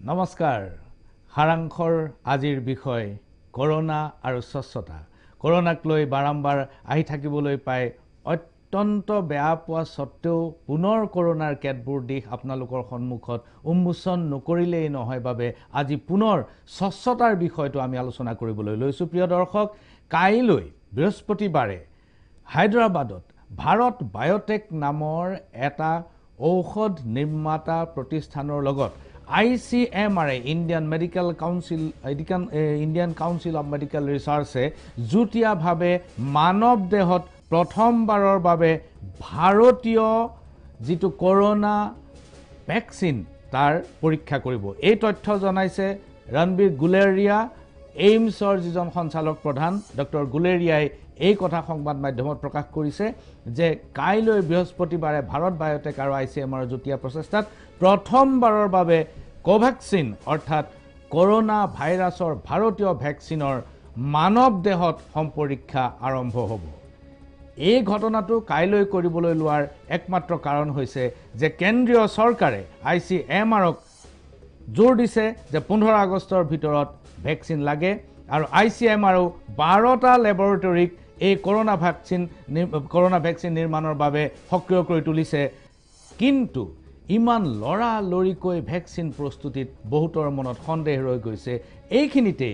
নমস্কাৰ হাৰাংখৰ আজিৰ বিষয় কৰোনা আৰু স্বচ্ছতা কৰোনাক লৈ বাৰম্বাৰ আহি থাকিবলৈ পাই অত্যন্ত বেয়া পোৱা সত্ত্বেও পুনৰ কৰোনাৰ কেতবোৰ দিশ আপোনালোকৰ সন্মুখত উন্মোচন নকৰিলেই নহয় বাবে আজি পুনৰ স্বচ্ছতাৰ বিষয়টো আমি আলোচনা কৰিবলৈ লৈছো প্ৰিয় দৰ্শক কাইলৈ বৃহস্পতিবাৰে হায়দৰাবাদত ভাৰত বায়োটেক নামৰ এটা ঔষধ নিৰ্মাতা প্ৰতিষ্ঠানৰ লগত ICMR Indian Medical Council Indian Council of Medical Research যুটীয়াভাৱে মানৱ দেহত প্ৰথমবাৰৰ বাবে ভাৰতীয় যিটো কৰোনা ভ্যাকচিন তাৰ পৰীক্ষা কৰিব এই তথ্য জনাইছে ৰণবীৰ গুলেৰিয়া এইমছৰ যিজন সঞ্চালক প্ৰধান ডক্টৰ গুলেৰিয়াই এই কথা সংবাদ মাধ্যমত প্ৰকাশ কৰিছে যে কাইলৈ বৃহস্পতিবাৰে ভাৰত বায়োটেক আৰু ICMR যুটীয়া প্ৰচেষ্টাত প্ৰথমবাৰৰ বাবে কোভ্যাক্সিন অৰ্থাৎ কৰোনা ভাইৰাছৰ ভাৰতীয় ভ্যাকচিনৰ মানৱ দেহত সম্পৰীক্ষা আৰম্ভ হ'ব এই ঘটনাটো কাইলৈ কৰিবলৈ লোৱাৰ একমাত্ৰ কাৰণ হৈছে যে কেন্দ্ৰীয় চৰকাৰে ICMRক জোৰ দিছে যে 15 আগষ্টৰ ভিতৰত ভ্যাকচিন লাগে আৰু ICMRও 12টা ল্যাবৰেটৰীক এই কৰোনা ভ্যাকচিন নিৰ্মাণৰ বাবে সক্ৰিয় কৰি তুলিছে কিন্তু ইমান লৰালৰিকৈ ভ্যাকচিন প্ৰস্তুতিত বহুতৰ মনত সন্দেহ ৰৈ গৈছে এইখিনিতে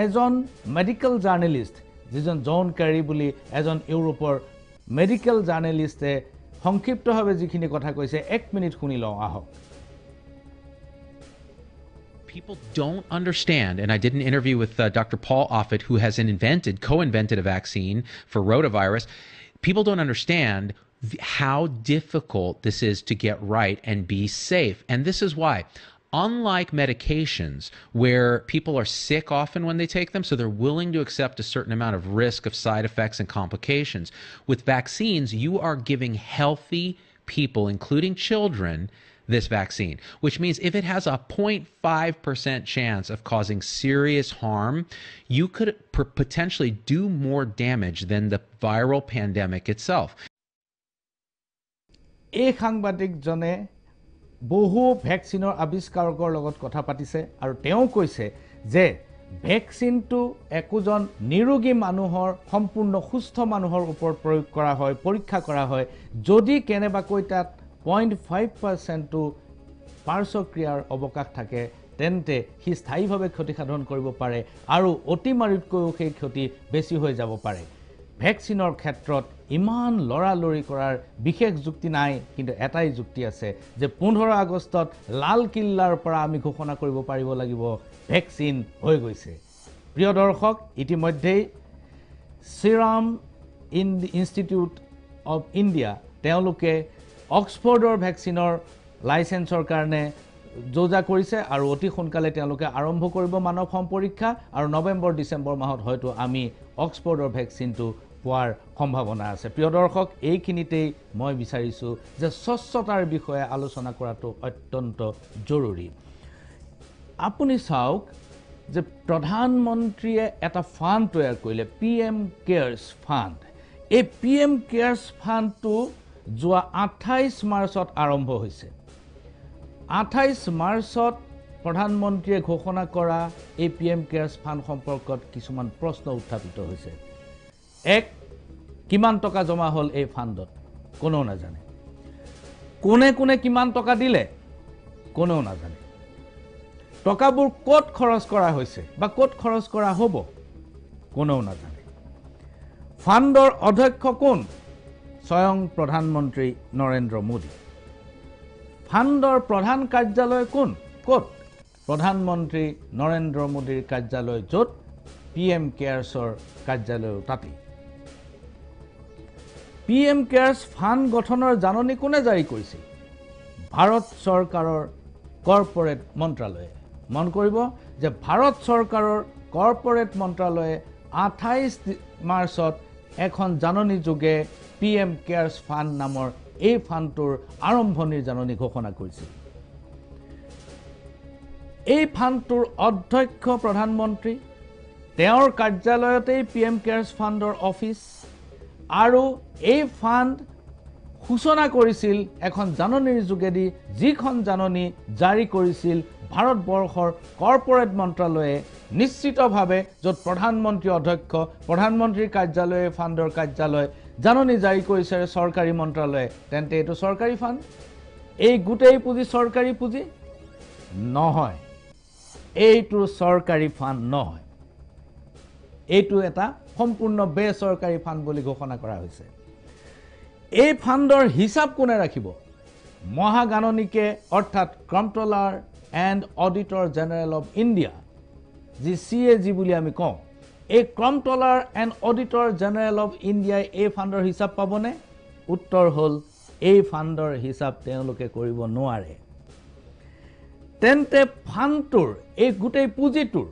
এজন মেডিকেল জাৰ্নেলিষ্ট যিজন জন কেৰী বুলি এজন ইউৰোপৰ মেডিকেল জাৰ্নেলিষ্টে সংক্ষিপ্তভাৱে যিখিনি কথা কৈছে 1 মিনিট শুনি লওঁ আহক People don't understand, and I did an interview with Dr. Paul Offit, who has co-invented a vaccine for rotavirus. People don't understand how difficult this is to get right and be safe. And this is why, unlike medications where people are sick often when they take them, so they're willing to accept a certain amount of risk of side effects and complications, with vaccines, you are giving healthy people, including children, this vaccine, which means if it has a 0.5% chance of causing serious harm, you could potentially do more damage than the viral pandemic itself. এই সাংবাদিকজনে বহু ভ্যাকচিনৰ আৱিষ্কাৰকৰ লগত কথা পাতিছে আৰু তেওঁ কৈছে যে ভ্যাকচিনটো একোজন নিৰোগী মানুহৰ সম্পূৰ্ণ সুস্থ মানুহৰ ওপৰত প্ৰয়োগ কৰা হয় পৰীক্ষা কৰা হয় যদি কেনেবাকৈ তাত 0.5% to পাৰ্শ্বক্ৰিয়াৰ অৱকাশ থাকে তেন্তে হি স্থায়ীভাৱে ক্ষতি সাধন কৰিব পাৰে আৰু অতিমাৰীতকৈও সেই ক্ষতি বেছি হৈ যাব পাৰে ভ্যাকচিনৰ ক্ষেত্ৰত ইমান লৰালৰি কৰাৰ বিশেষ যুক্তি নাই কিন্তু এটাই যুক্তি আছে যে 15 আগষ্টত লাল কিল্লাৰ পৰা আমি ঘোষণা কৰিব পাৰিব লাগিব ভ্যাকচিন হৈ গৈছে প্ৰিয় দৰ্শক ইতিমধ্যেই সিৰাম ইনষ্টিটিউট অফ ইণ্ডিয়া তেওঁলোকে অক্সফৰ্ডৰ ভ্যাকচিনৰ লাইসেন্সৰ কাৰণে যোজা কৰিছে আৰু অতি সোনকালে তেওঁলোকে আৰম্ভ কৰিব মানৱ সম্পৰীক্ষা আৰু নৱেম্বৰ ডিসেম্বৰ মাহত হয়তো আমি অক্সফৰ্ডৰ ভ্যাকচিনটো পোৱাৰ সম্ভাৱনা আছে প্ৰিয় দৰ্শক এইখিনিতেই মই বিচাৰিছো যে স্বচ্ছতাৰ বিষয়ে আলোচনা কৰাটো অত্যন্ত জৰুৰী আপুনি চাওক যে প্ৰধানমন্ত্ৰীয়ে এটা ফান্ড তৈয়াৰ কৰিলে PM কেয়াৰ্স ফান্ড এই PM কেয়াৰ্স ফান্ডটো যোৱা 28 মাৰ্চত আৰম্ভ হৈছে 28 মাৰ্চত প্ৰধানমন্ত্ৰীয়ে ঘোষণা কৰা এই PM কেয়াৰ্স ফান্ড সম্পৰ্কত কিছুমান প্ৰশ্ন উত্থাপিত হৈছে এক কিমান টকা জমা হল এই ফান্ডত কোনেও নাজানে কোনে কিমান টকা দিলে কোনেও নাজানে টকাবোৰ ক'ত খৰচ কৰা হৈছে বা ক'ত খৰচ কৰা হ'ব কোনেও নাজানে ফান্ডৰ অধ্যক্ষ কোন স্বয়ং প্ৰধানমন্ত্ৰী নৰেন্দ্ৰ মোদী ফান্ডৰ প্ৰধান কাৰ্যালয় কোন ক'ত প্ৰধানমন্ত্ৰী নৰেন্দ্ৰ মোদীৰ কাৰ্যালয় য'ত PM কেয়াৰ্সৰ কাৰ্যালয় তাতে PM কেয়াৰ্স ফান্ড গঠনৰ জাননী কোনে জাৰি কৰিছিল ভাৰত চৰকাৰৰ কৰ্পোৰেট মন্ত্ৰালয়ে মন কৰিব যে ভাৰত চৰকাৰৰ কৰ্পোৰেট মন্ত্ৰালয়ে 28 মাৰ্চত এখন জাননী যোগে PM কেয়াৰ্স ফান্ড নামৰ এই ফান্ডটোৰ আৰম্ভণিৰ জাননী ঘোষণা কৰিছিল এই ফান্ডটোৰ অধ্যক্ষ প্ৰধানমন্ত্ৰী তেওঁৰ কাৰ্যালয়তে PM কেয়াৰ্স ফান্ডৰ অফিস আৰু এই ফান্ড সূচনা কৰিছিল এখন জাননীৰ যোগেদি যিখন জাননী জাৰি কৰিছিল ভাৰতবৰ্ষৰ কৰ্পোৰেট মন্ত্ৰালয়ে নিশ্চিতভাৱে য'ত প্ৰধানমন্ত্ৰী অধ্যক্ষ প্ৰধানমন্ত্ৰীৰ কাৰ্যালয়ে ফাণ্ডৰ কাৰ্যালয় জাননী জাৰি কৰিছে চৰকাৰী মন্ত্ৰালয়ে তেন্তে এইটো চৰকাৰী ফাণ্ড এই গোটেই পুঁজি চৰকাৰী পুঁজি নহয় এইটো চৰকাৰী ফাণ্ড নহয় এইটো এটা সম্পূৰ্ণ বেচৰকাৰী ফাণ্ড বুলি ঘোষণা কৰা হৈছে এই ফাণ্ডৰ হিচাপ কোনে ৰাখিব মহাগাণনিকে অৰ্থাৎ comptroller and auditor general of India যি CAG বুলি আমি কওঁ এই comptroller and auditor general of ইণ্ডিয়াই এই ফাণ্ডৰ হিচাপ পাবনে উত্তৰ হ'ল এই ফাণ্ডৰ হিচাপ তেওঁলোকে কৰিব নোৱাৰে তেন্তে ফাণ্ডটোৰ এই গোটেই পুঁজিটোৰ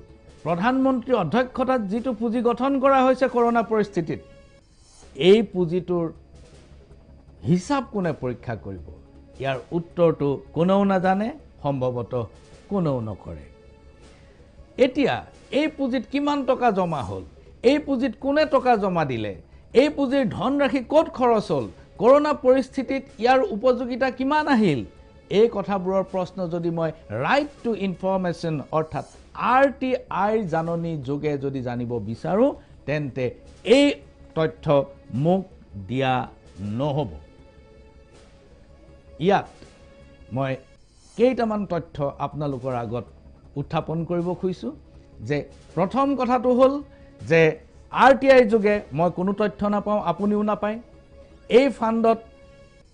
প্ৰধানমন্ত্ৰী অধ্যক্ষতাত যিটো পুঁজি গঠন কৰা হৈছে কৰোনা পৰিস্থিতিত এই পুঁজিটোৰ হিচাপ কোনে পৰীক্ষা কৰিব ইয়াৰ উত্তৰটো কোনেও নাজানে সম্ভৱতঃ কোনেও নকৰে এতিয়া এই পুঁজিত কিমান টকা জমা হ'ল এই পুঁজিত কোনে টকা জমা দিলে এই পুঁজিৰ ধনৰাশি ক'ত খৰচ হ'ল কৰোনা পৰিস্থিতিত ইয়াৰ উপযোগিতা কিমান আহিল এই কথাবোৰৰ প্ৰশ্ন যদি মই ৰাইট টু ইনফৰমেশ্যন অৰ্থাৎ RTI জাননী যোগে যদি জানিব বিচাৰো তেন্তে এই তথ্য মোক দিয়া নহব ইয়াত মই কেইটামান তথ্য আপোনালোকৰ আগত উত্থাপন কৰিব খুজিছো যে প্ৰথম কথাটো হ'ল যে RTI যোগে মই কোনো তথ্য নাপাওঁ আপুনিও নাপায় এই ফাণ্ডত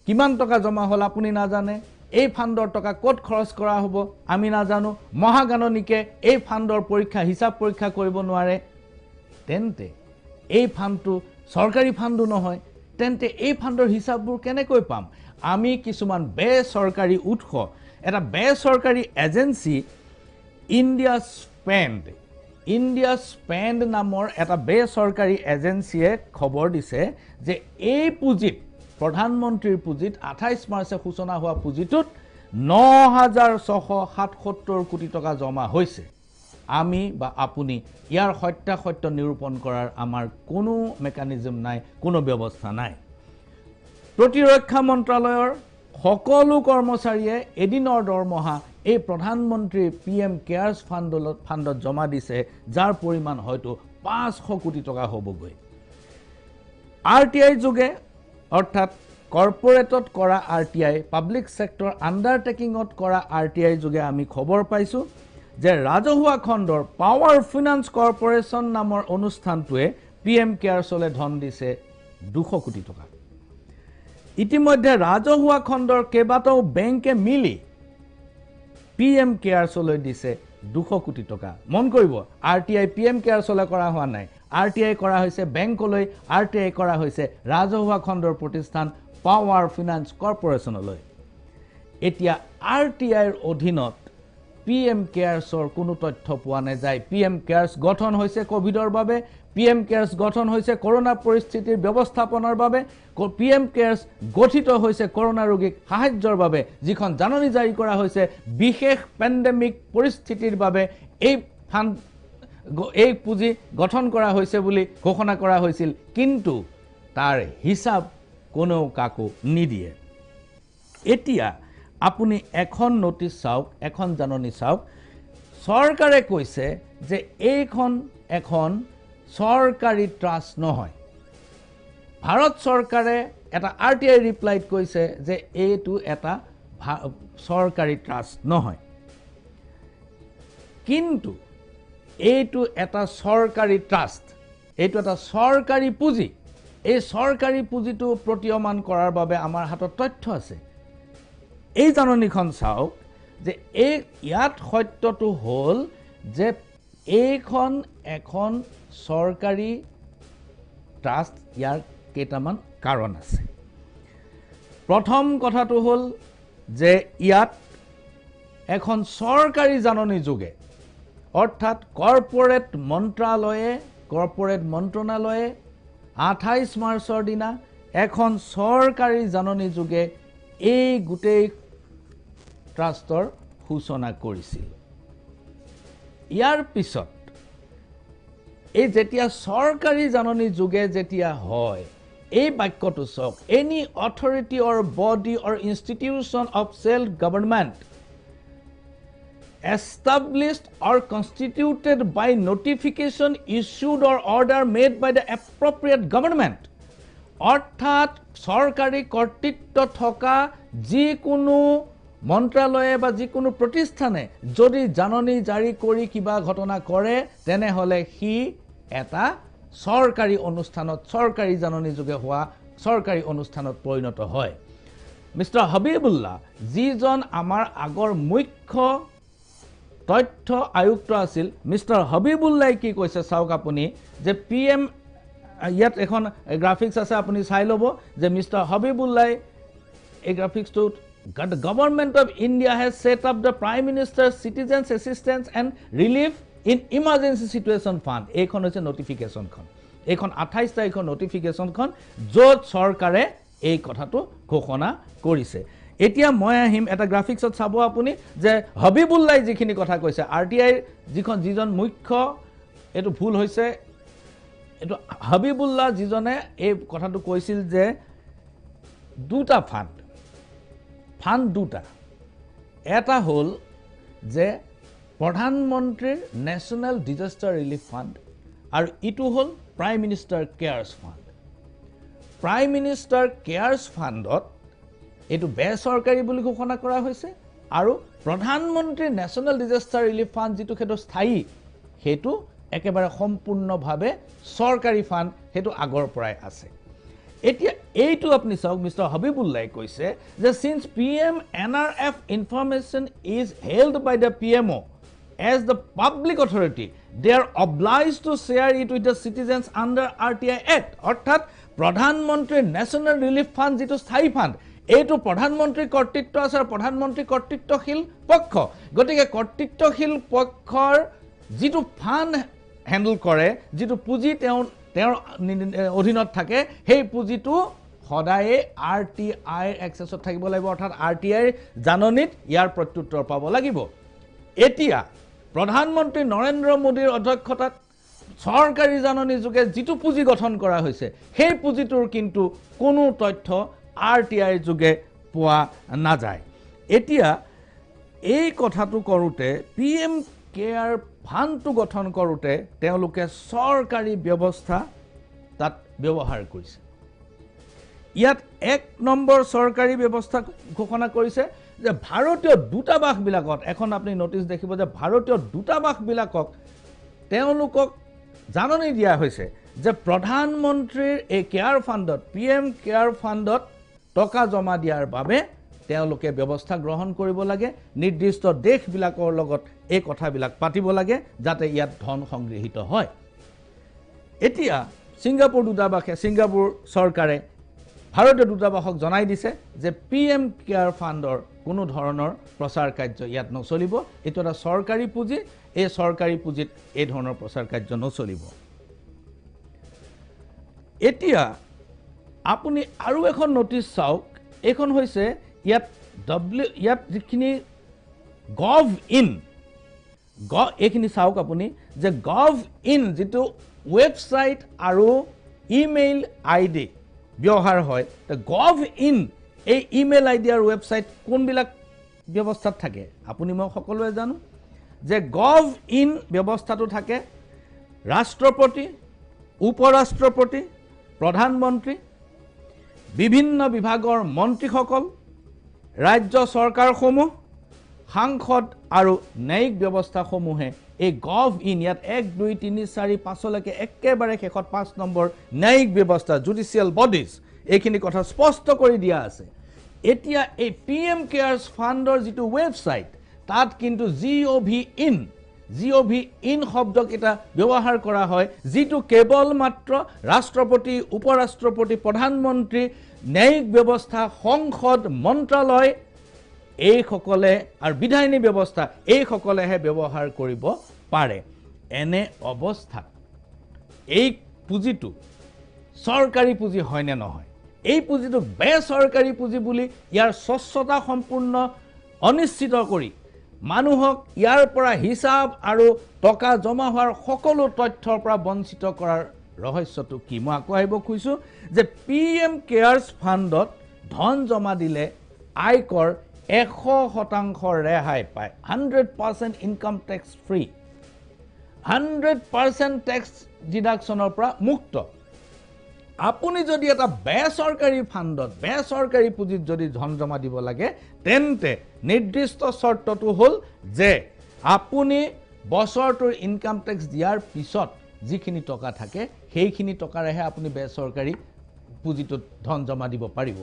কিমান টকা জমা হ'ল আপুনি নাজানে এই ফাণ্ডৰ টকা ক'ত খৰচ কৰা হ'ব আমি নাজানো মহাগাণনিকে এই ফাণ্ডৰ পৰীক্ষা হিচাপ পৰীক্ষা কৰিব নোৱাৰে তেন্তে এই ফাণ্ডটো চৰকাৰী ফাণ্ডো নহয় তেন্তে এই ফাণ্ডৰ হিচাপবোৰ কেনেকৈ পাম আমি কিছুমান বেচৰকাৰী উৎস এটা বেচৰকাৰী এজেন্সি ইণ্ডিয়া স্পেণ্ড নামৰ এটা বেচৰকাৰী এজেন্সিয়ে খবৰ দিছে যে এই পুঁজিত প্ৰধানমন্ত্ৰীৰ পুঁজিত 28 মাৰ্চে সূচনা হোৱা পুঁজিটোত 9,677 কোটি টকা জমা হৈছে আমি বা আপুনি ইয়াৰ সত্যাসত্য নিৰূপণ কৰাৰ আমাৰ কোনো মেকানিজম নাই কোনো ব্যৱস্থা নাই প্ৰতিৰক্ষা মন্ত্ৰালয়ৰ সকলো কৰ্মচাৰীয়ে এদিনৰ দৰমহা এই প্ৰধানমন্ত্ৰী PM কেয়াৰ্ছ ফাণ্ডত জমা দিছে যাৰ পৰিমাণ হয়তো 500 কোটি টকা হ'বগৈ RTI যোগে অৰ্থাৎ কৰ্পোৰেটত কৰা RTI পাব্লিক সেক্টৰ আণ্ডাৰটেকিংত কৰা RTI যোগে আমি খবৰ পাইছো যে ৰাজহুৱা খণ্ডৰ পাৱাৰ ফাইনান্স কৰ্পোৰেচন নামৰ অনুষ্ঠানটোৱে PM কেয়াৰ্ছলৈ ধন দিছে 200 কোটি টকা ইতিমধ্যে ৰাজহুৱা খণ্ডৰ কেইবাটাও বেংকে মিলি PM কেয়াৰ্ছলৈ দিছে 200 কোটি টকা মন কৰিব RTI PM কেয়াৰ্ছলৈ কৰা হোৱা নাই RTI কৰা হৈছে বেংকলৈ RTI কৰা হৈছে ৰাজহুৱা খণ্ডৰ প্ৰতিষ্ঠান পাৱাৰ ফাইনান্স কৰ্পোৰেচনলৈ এতিয়া RTIৰ অধীনত PM কেয়াৰ্ছৰ কোনো তথ্য পোৱা নাযায় PM কেয়াৰ্ছ গঠন হৈছে কোভিডৰ বাবে PM কেয়াৰ্ছ গঠন হৈছে কৰোনা পৰিস্থিতিৰ ব্যৱস্থাপনাৰ বাবে PM কেয়াৰ্ছ গঠিত হৈছে কৰোনা ৰোগীক সাহায্যৰ বাবে যিখন জাননী জাৰি কৰা হৈছে বিশেষ পেণ্ডেমিক পৰিস্থিতিৰ বাবে এই পুঁজি গঠন কৰা হৈছে বুলি ঘোষণা কৰা হৈছিল কিন্তু তাৰ হিচাপ কোনেও কাকো নিদিয়ে এতিয়া আপুনি এখন নোটিছ চাওক এখন জাননী চাওক চৰকাৰে কৈছে যে এইখন এখন চৰকাৰী ট্ৰাষ্ট নহয় ভাৰত চৰকাৰে এটা RTI ৰিপ্লাইত কৈছে যে এইটো এটা চৰকাৰী ট্ৰাষ্ট নহয় কিন্তু এইটো এটা চৰকাৰী ট্ৰাষ্ট এইটো এটা চৰকাৰী পুঁজি এই চৰকাৰী পুঁজিটো প্ৰতীয়মান কৰাৰ বাবে আমাৰ হাতত তথ্য আছে এই জাননীখন চাওক যে ইয়াত সত্যটো হ'ল যে এইখন এখন চৰকাৰী ট্ৰাষ্ট ইয়াৰ কেইটামান কাৰণ আছে প্ৰথম কথাটো হ'ল যে ইয়াত এখন চৰকাৰী জাননী যোগে অৰ্থাৎ কৰ্পোৰেট মন্ত্ৰণালয়ে 28 মাৰ্চৰ দিনা এখন চৰকাৰী জাননী যোগে এই গোটেই ট্ৰাষ্টৰ সূচনা কৰিছিল ইয়াৰ পিছত এই যেতিয়া চৰকাৰী জাননী যোগে যেতিয়া হয় এই বাক্যটো চাওক any authority or body or institution of self government established or constituted by notification issued or order made by the appropriate government. অৰ্থাৎ চৰকাৰী কৰ্তৃত্ব থকা যিকোনো মন্ত্ৰালয়ে বা যিকোনো প্ৰতিষ্ঠানে যদি জাননী জাৰি কৰি কিবা ঘটনা কৰে তেনেহলে সি এটা চৰকাৰী অনুষ্ঠানত চৰকাৰী জাননী যোগে হোৱা চৰকাৰী অনুষ্ঠানত পৰিণত হয় মিস্টাৰ হাবিবুল্লাহ যিজন আমাৰ আগৰ মুখ্য তথ্য আয়ুক্ত আছিল মিস্টাৰ হাবিবুল্লাহ কি কৈছে চাওক আপুনি যে পিএম ইয়াত এখন গ্ৰাফিক্স আছে আপুনি চাই ল'ব যে মিস্টাৰ হাবিবুল্লাহ এই গ্ৰাফিক্সটো The government of India has set up the Prime Minister's Citizens Assistance and Relief in Emergency Situation Fund. এইখন হৈছে নোটিফিকেশনখন এইখন 28 তাৰিখৰ নোটিফিকেশনখন য'ত চৰকাৰে এই কথাটো ঘোষণা কৰিছে এতিয়া মই আহিম এটা গ্ৰাফিক্সত চাব আপুনি যে হাবিবুল্লাহ যিখিনি কথা কৈছে আৰটিআই যিজন মুখ্য এটো ভুল হৈছে এটো হাবিবুল্লাহ যিজনে এই কথাটো কৈছিল যে দুটা ফান্ড দুটা এটা হল যে প্ৰধানমন্ত্ৰীৰ ন্যাশনাল ডিজাস্টাৰ ৰিলিফ ফান্ড আৰু ইটো হল prime minister cares fund prime minister cares ফান্ডত এটো বেচৰকাৰী বুলি ঘোষণা কৰা হৈছে আৰু প্ৰধানমন্ত্ৰীৰ ন্যাশনাল ডিজাস্টাৰ ৰিলিফ ফান্ড যেটো হেতু স্থায়ী হেতু একেবাৰে সম্পূৰ্ণভাৱে চৰকাৰী ফান্ড হেতু আগৰ পৰাই আছে এতিয়া এইটো আপনি চাওক মিস্টাৰ হাবিবুল্লাহ কৈছে যে since PM NRF information is held by the PMO as the public authority they are obliged to share it with the citizens under RTI Act অর্থাৎ প্রধানমন্ত্রীর ন্যাশনাল রিলিফ ফান্ড যেটো স্থায়ী ফান্ড এইটো প্ৰধানমন্ত্ৰীৰ কৰ্তৃত্ব আছে আৰু প্ৰধানমন্ত্ৰী কৰ্তৃত্বশীল পক্ষ গতিকে কৰ্তৃত্বশীল পক্ষৰ যেটো ফান্ড হ্যান্ডল কৰে যেটো পুঁজি তেওঁৰ অধীনত থাকে সেই পুঁজিটো সদায়ে আৰটিআই এক্সেছত থাকিব লাগিব অৰ্থাৎ আৰটিআই জাননীত ইয়াৰ প্ৰত্যুত্তৰ পাব লাগিব এতিয়া প্ৰধানমন্ত্ৰী নৰেন্দ্ৰ মোদীৰ অধ্যক্ষতাত চৰকাৰী জাননী যোগে যেটো পুঁজি গঠন কৰা হৈছে সেই পুঁজিটোৰ কিন্তু কোনো তথ্য আৰটিআই যোগে পোৱা নাযায় এতিয়া এই কথাটো কৰোতে পিএম কেয়াৰ ফান্ডটো গঠন কৰোতে তেওঁলোকে চৰকাৰী ব্যৱস্থা তাত ব্যৱহাৰ কৰিছে ইয়াত এক নম্বৰ চৰকাৰী ব্যৱস্থা ঘোষণা কৰিছে যে ভাৰতীয় দূতাবাস বিলাকত এখন আপুনি নোটিছ দেখিব যে ভাৰতীয় দূতাবাস বিলাকক তেওঁলোকক জাননী দিয়া হৈছে যে প্ৰধানমন্ত্ৰীৰ এই কেয়াৰ ফান্ডত পিএম কেয়াৰ ফান্ডত টকা জমা দিয়াৰ বাবে তেওঁলোকে ব্যৱস্থা গ্ৰহণ কৰিব লাগে নিৰ্দিষ্ট দেশবিলাকৰ লগত এই কথাবিলাক পাতিব লাগে যাতে ইয়াত ধন সংগ্ৰহিত হয় এতিয়া সিংগাপুৰ দূতাবাসে সিংগাপুৰ চৰকাৰে ভাৰতীয় দূতাবাসক জনাই দিছে যে পিএম কেয়াৰ ফান্ডৰ কোনো ধৰণৰ প্ৰচাৰ কাৰ্য ইয়াত নচলিব এটো এটা চৰকাৰী পুঁজি এই চৰকাৰী পুঁজিত এই ধৰণৰ প্ৰচাৰ কাৰ্য নচলিব এতিয়া আপুনি আৰু এখন নোটিছ চাওক এখন হৈছে ইয়াত যিখিনি গভ ইন এইখিনি চাওক আপুনি যে গভ ইন যেটো ওয়েবসাইট আৰু ইমেইল আইডি ব্যৱহাৰ হয় গভ ইন এই ইমেইল আইডি আৰু ওয়েবসাইট কোনবিলাক ব্যৱস্থাত থাকে আপুনি মই সকলোৱে জানো যে গভ ইন ব্যৱস্থাটো থাকে ৰাষ্ট্ৰপতি উপৰাষ্ট্ৰপতি প্ৰধানমন্ত্ৰী বিভিন্ন বিভাগৰ মন্ত্ৰীসকল ৰাজ্য চৰকাৰসমূহ সাংসদ আৰু ন্যায়িক ব্যৱস্থাসমূহে এই গভ ইন ইয়াত 1 2 3 4 5 লৈকে একেবাৰে শেষত 5 নম্বৰ ন্যায়িক ব্যৱস্থা জুডিচিয়েল বডিজ এইখিনি কথা স্পষ্ট কৰি দিয়া আছে এতিয়া এই পিএম কেয়াৰ্স ফান্ডৰ যেটো ওয়েবসাইট তাত কিন্তু gov in শব্দক এটা ব্যৱহাৰ কৰা হয় যেটো কেৱল মাত্ৰ ৰাষ্ট্ৰপতি উপৰাষ্ট্ৰপতি প্ৰধানমন্ত্ৰী ন্যায়িক ব্যৱস্থা সংসদ মন্ত্ৰালয় এই সকলে আৰু বিধায়িনী ব্যৱস্থা এই সকলেহে ব্যৱহাৰ কৰিব পাৰে এনে অৱস্থাত এই পুঁজিটো চৰকাৰী পুঁজি হয় নে নহয় এই পুঁজিটো বেচৰকাৰী পুঁজি বুলি ইয়াৰ স্বচ্ছতা সম্পূৰ্ণ অনিশ্চিত কৰি মানুহক ইয়াৰ পৰা হিসাব আৰু টকা জমা হোৱাৰ সকলো তথ্যৰ পৰা বঞ্চিত কৰাৰ ৰহস্যটো কি মই আকৌ আহিব খুজিছো যে পিএম কেয়াৰ্স ফান্ডত ধন জমা দিলে আয়কৰ 100% ৰেহাই পায় 100% ইনকাম টেক্স ফ্ৰী 100% টেক্স ডিডাকশ্যনৰ পৰা মুক্ত আপুনি যদি এটা বেচৰকাৰী ফাণ্ডত বেচৰকাৰী পুঁজিত যদি ধন জমা দিব লাগে তেন্তে নিৰ্দিষ্ট চৰ্তটো হ'ল যে আপুনি বছৰটোৰ ইনকাম টেক্স দিয়াৰ পিছত যিখিনি টকা থাকে সেইখিনি টকাৰেহে আপুনি বেচৰকাৰী পুঁজিটোত ধন জমা দিব পাৰিব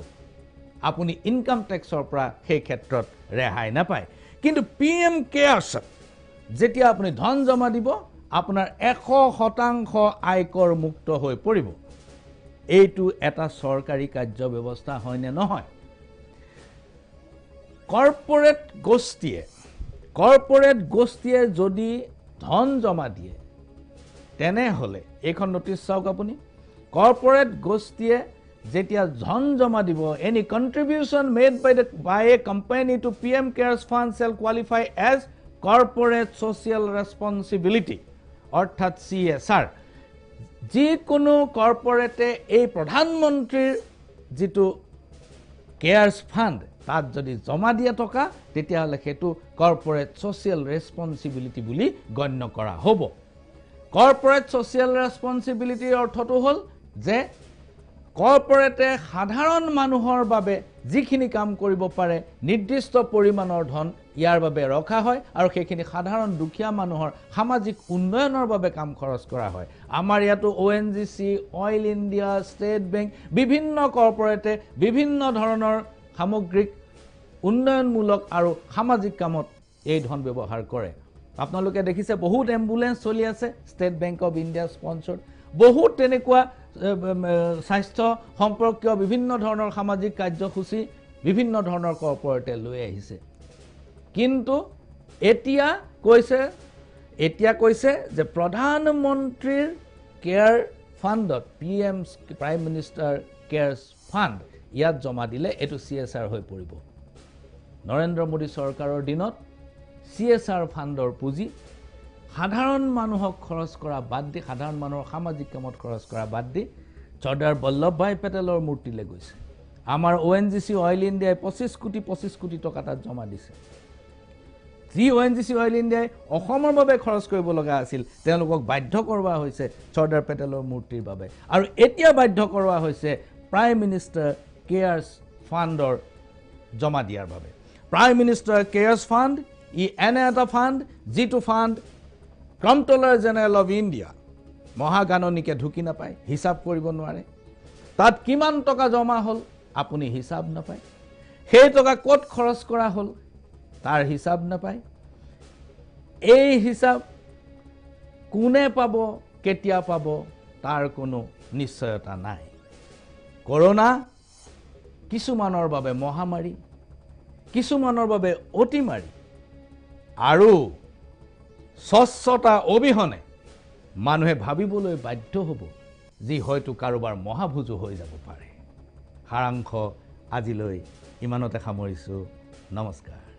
আপুনি ইনকাম টেক্সৰ পৰা সেই ক্ষেত্ৰত ৰেহাই নাপায় কিন্তু পিএম কেয়াৰ্ছত যেতিয়া আপুনি ধন জমা দিব আপোনাৰ 100% আয়কৰ মুক্ত হৈ পৰিব এইটো এটা চৰকাৰী কাৰ্য ব্যৱস্থা হয় নে নহয় কৰ্পোৰেট গোষ্ঠীয়ে যদি ধন জমা দিয়ে তেনেহলে এইখন নোটিছ চাওক আপুনি কৰ্পোৰেট গোষ্ঠীয়ে যেতিয়া ধন জমা দিব any contribution made by a company to PM Cares Fund shall qualify as corporate social responsibility অৰ্থাৎ CSR যিকোনো কৰ্পোৰেটে এই প্ৰধানমন্ত্ৰীৰ যিটো কেয়াৰ্ছ ফাণ্ড তাত যদি জমা দিয়া টকা তেতিয়াহলে সেইটো কৰ্পোৰেট সোশিয়াল ৰেসপন্সিবিলিটি বুলি গণ্য কৰা হ'ব কৰ্পোৰেট সোশিয়াল ৰেসপন্সিবিলিটিৰ অৰ্থটো হ'ল যে কৰ্পোৰেটে সাধাৰণ মানুহৰ বাবে যিখিনি কাম কৰিব পাৰে নিৰ্দিষ্ট পৰিমাণৰ ধন ইয়াৰ বাবে ৰখা হয় আৰু সেইখিনি সাধাৰণ দুখীয়া মানুহৰ সামাজিক উন্নয়নৰ বাবে কাম খৰচ কৰা হয় আমাৰ ইয়াতো ONGC oil India state bank বিভিন্ন কৰ্পোৰেটে বিভিন্ন ধৰণৰ সামগ্ৰিক উন্নয়নমূলক আৰু সামাজিক কামত এই ধন ব্যৱহাৰ কৰে আপোনালোকে দেখিছে বহুত এম্বুলেন্স চলি আছে state bank of India sponsored বহুত তেনেকুৱা স্বাস্থ্য সম্পৰ্কীয় বিভিন্ন ধৰণৰ সামাজিক কাৰ্যসূচী বিভিন্ন ধৰণৰ কৰ্পোৰেটে লৈ আহিছে কিন্তু এতিয়া কৈছে যে প্ৰধানমন্ত্ৰীৰ কেয়াৰ ফাণ্ডত PM prime minister cares fund ইয়াত জমা দিলে এটো CSR হৈ পৰিব নৰেন্দ্ৰ মোদী চৰকাৰৰ দিনত CSR ফাণ্ডৰ পুঁজি সাধাৰণ মানুহক খৰচ কৰা বাদ দি সাধাৰণ মানুহৰ সামাজিক কামত খৰচ কৰা বাদ দি চৰ্দাৰ বল্লভভাই পেটেলৰ মূৰ্তিলৈ গৈছে আমাৰ ONGC অইল ইণ্ডিয়াই 25 কোটি টকা তাত জমা দিছে যি ONGC অইল ইণ্ডিয়াই অসমৰ বাবে খৰচ কৰিব লগা আছিল তেওঁলোকক বাধ্য কৰোৱা হৈছে চৰ্দাৰ পেটেলৰ মূৰ্তিৰ বাবে আৰু এতিয়া বাধ্য কৰোৱা হৈছে প্ৰাইম মিনিষ্টাৰ কেয়াৰ্ছ ফাণ্ডৰ জমা দিয়াৰ বাবে প্ৰাইম মিনিষ্টাৰ কেয়াৰ্ছ ফাণ্ড ই এনে এটা ফাণ্ড যিটো ফাণ্ড কম্পট্ৰলাৰ জেনেৰেল অফ ইণ্ডিয়া মহাগাননিকে ঢুকি নাপায় হিচাপ কৰিব নোৱাৰে তাত কিমান টকা জমা হ'ল আপুনি হিচাপ নাপায় সেই টকা ক'ত খৰচ কৰা হ'ল তাৰ হিচাপ নাপায় এই হিচাপ কোনে পাব কেতিয়া পাব তাৰ কোনো নিশ্চয়তা নাই কৰোনা কিছুমানৰ বাবে মহামাৰী কিছুমানৰ বাবে অতিমাৰী আৰু স্বচ্ছতা অবিহনে মানুহে ভাবিবলৈ বাধ্য হ'ব যি হয়তো কাৰোবাৰ মহাভুজো হৈ যাব পাৰে সাৰাংশ আজিলৈ ইমানতে সামৰিছো নমস্কাৰ